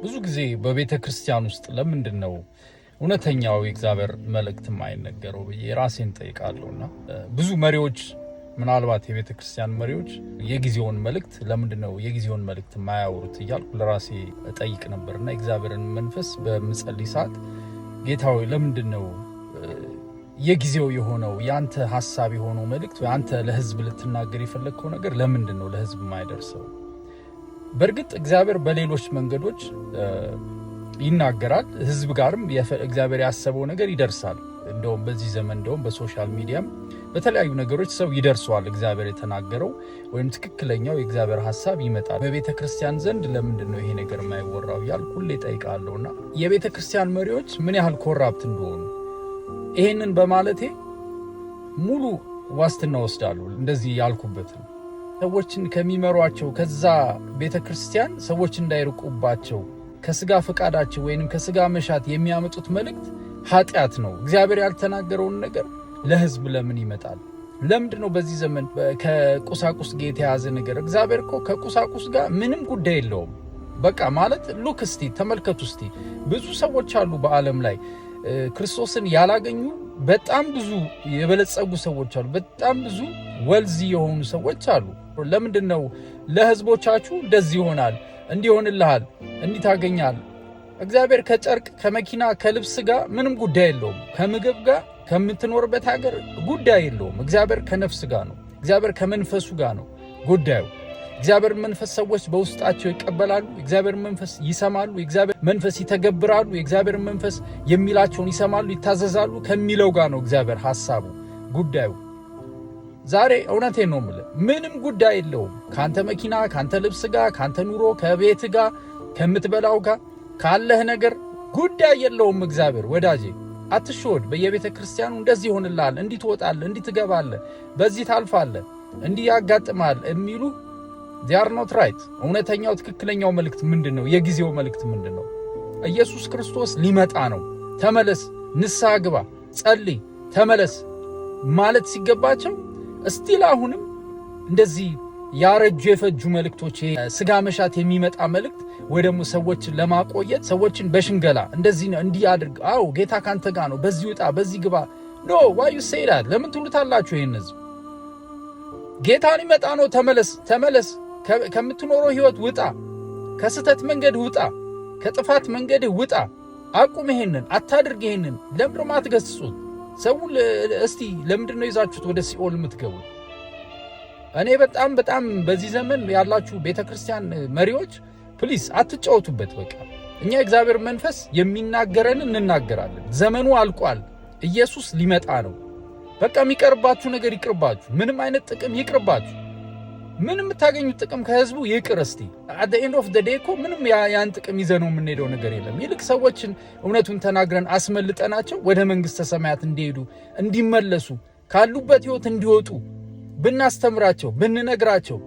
ብዙ ጊዜ በቤተ ክርስቲያን ውስጥ ለምንድን ነው እውነተኛው የእግዚአብሔር መልእክት የማይነገረው ብዬ ራሴን ጠይቃለሁና ብዙ መሪዎች ምናልባት የቤተ ክርስቲያን መሪዎች የጊዜውን መልእክት ለምንድን ነው የጊዜውን መልእክት የማያወሩት እያልኩ ለራሴ ጠይቅ ነበርና እግዚአብሔርን መንፈስ በምጸልይ ሰዓት ጌታ ሆይ ለምንድን ነው የጊዜው የሆነው ያንተ ሐሳብ የሆነው መልእክት ወይ አንተ ለሕዝብ ልትናገር የፈለግከው ነገር ለምንድን ነው ለሕዝብ የማይደርሰው? በእርግጥ እግዚአብሔር በሌሎች መንገዶች ይናገራል፣ ሕዝብ ጋርም እግዚአብሔር ያሰበው ነገር ይደርሳል። እንደውም በዚህ ዘመን እንደውም በሶሻል ሚዲያም በተለያዩ ነገሮች ሰው ይደርሰዋል እግዚአብሔር የተናገረው ወይም ትክክለኛው የእግዚአብሔር ሐሳብ ይመጣል። በቤተ ክርስቲያን ዘንድ ለምንድን ነው ይሄ ነገር የማይወራው እያልኩ ሁሌ ጠይቃለሁና የቤተ ክርስቲያን መሪዎች ምን ያህል ኮራፕት እንደሆኑ ይሄንን በማለቴ ሙሉ ዋስትና ወስዳለሁ። እንደዚህ ያልኩበት ነው ሰዎችን ከሚመሯቸው ከዛ ቤተ ክርስቲያን ሰዎች እንዳይርቁባቸው ከስጋ ፈቃዳቸው ወይንም ከስጋ መሻት የሚያመጡት መልእክት ኃጢአት ነው። እግዚአብሔር ያልተናገረውን ነገር ለሕዝብ ለምን ይመጣል? ለምንድን ነው በዚህ ዘመን ከቁሳቁስ ጋር የተያዘ ነገር? እግዚአብሔር እኮ ከቁሳቁስ ጋር ምንም ጉዳይ የለውም። በቃ ማለት ሉክ እስቲ ተመልከቱ እስቲ ብዙ ሰዎች አሉ በዓለም ላይ ክርስቶስን ያላገኙ በጣም ብዙ የበለጸጉ ሰዎች አሉ። በጣም ብዙ ወልዚ የሆኑ ሰዎች አሉ። ለምንድን ነው ለሕዝቦቻችሁ እንደዚህ ይሆናል፣ እንዲሆንልሃል፣ እንዲታገኛል? እግዚአብሔር ከጨርቅ ከመኪና ከልብስ ጋር ምንም ጉዳይ የለውም። ከምግብ ጋር ከምትኖርበት ሀገር ጉዳይ የለውም። እግዚአብሔር ከነፍስ ጋር ነው። እግዚአብሔር ከመንፈሱ ጋር ነው ጉዳዩ። እግዚአብሔር መንፈስ ሰዎች በውስጣቸው ይቀበላሉ። እግዚአብሔር መንፈስ ይሰማሉ። እግዚአብሔር መንፈስ ይተገብራሉ። እግዚአብሔር መንፈስ የሚላቸውን ይሰማሉ፣ ይታዘዛሉ ከሚለው ጋር ነው እግዚአብሔር ሐሳቡ ጉዳዩ። ዛሬ እውነቴን ነው የምልህ ምንም ጉዳይ የለውም ካንተ መኪና፣ ካንተ ልብስ ጋር፣ ካንተ ኑሮ፣ ከቤት ጋር፣ ከምትበላው ጋር ካለህ ነገር ጉዳይ የለውም እግዚአብሔር። ወዳጄ አትሾድ። በየቤተ ክርስቲያኑ እንደዚህ ይሆንልሃል፣ እንዲህ ትወጣለህ፣ እንዲህ ትገባለህ፣ በዚህ ታልፋለህ፣ እንዲህ ያጋጥማል የሚሉ they are not right። እውነተኛው ትክክለኛው መልእክት ምንድነው? የጊዜው መልእክት ምንድነው? ኢየሱስ ክርስቶስ ሊመጣ ነው። ተመለስ፣ ንስሐ ግባ፣ ጸልይ፣ ተመለስ ማለት ሲገባቸው እስቲል አሁንም እንደዚህ ያረጁ የፈጁ መልእክቶች፣ ስጋ መሻት የሚመጣ መልእክት ወይ ደግሞ ሰዎችን ለማቆየት ሰዎችን በሽንገላ እንደዚህ ነው እንዲህ አድርግ፣ አዎ ጌታ ካንተ ጋር ነው፣ በዚህ ውጣ፣ በዚህ ግባ። ኖ why you say that? ለምን ትሉታላችሁ? ይሄን ህዝብ ጌታን ይመጣ ነው፣ ተመለስ፣ ተመለስ፣ ከምትኖረው ህይወት ውጣ፣ ከስተት መንገድ ውጣ፣ ከጥፋት መንገድ ውጣ፣ አቁም፣ ይሄንን አታድርግ። ይሄንን ለምንድነው ማትገስጹት? ሰው እስቲ ለምንድነው ይዛችሁት ወደ ሲኦል የምትገቡት? እኔ በጣም በዚህ ዘመን ያላችሁ ቤተክርስቲያን መሪዎች ፕሊስ አትጫወቱበት። በቃ እኛ እግዚአብሔር መንፈስ የሚናገረን እንናገራለን። ዘመኑ አልቋል። ኢየሱስ ሊመጣ ነው። በቃ የሚቀርባችሁ ነገር ይቅርባችሁ። ምንም አይነት ጥቅም ይቅርባችሁ። ምንም የምታገኙት ጥቅም ከህዝቡ ይቅር። እስቲ at the end of the day እኮ ምንም ያን ጥቅም ይዘነው የምንሄደው ነገር የለም። ይልቅ ሰዎችን እውነቱን ተናግረን አስመልጠናቸው ወደ መንግስተ ሰማያት እንዲሄዱ፣ እንዲመለሱ፣ ካሉበት ህይወት እንዲወጡ ብናስተምራቸው፣ ብንነግራቸው፣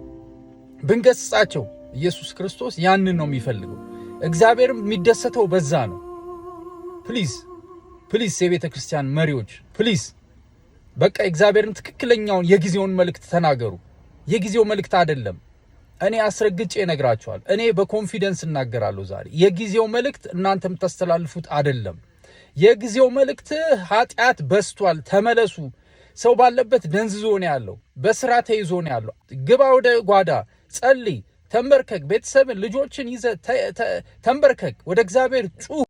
ብንገስጻቸው ኢየሱስ ክርስቶስ ያንን ነው የሚፈልገው። እግዚአብሔርም የሚደሰተው በዛ ነው። ፕሊዝ የቤተ ክርስቲያን መሪዎች ፕሊዝ በቃ እግዚአብሔርን ትክክለኛውን የጊዜውን መልእክት ተናገሩ። የጊዜው መልእክት አይደለም። እኔ አስረግጬ እነግራችኋለሁ። እኔ በኮንፊደንስ እናገራለሁ ዛሬ የጊዜው መልእክት እናንተም ተስተላልፉት አይደለም። የጊዜው መልእክት ኃጢአት በስቷል፣ ተመለሱ። ሰው ባለበት ደንዝዞ ነው ያለው፣ በስራ ተይዞ ነው ያለው። ግባ ወደ ጓዳ፣ ጸልይ፣ ተንበርከክ፣ ቤተሰብን ልጆችን ይዘህ ተንበርከክ፣ ወደ እግዚአብሔር ጩህ።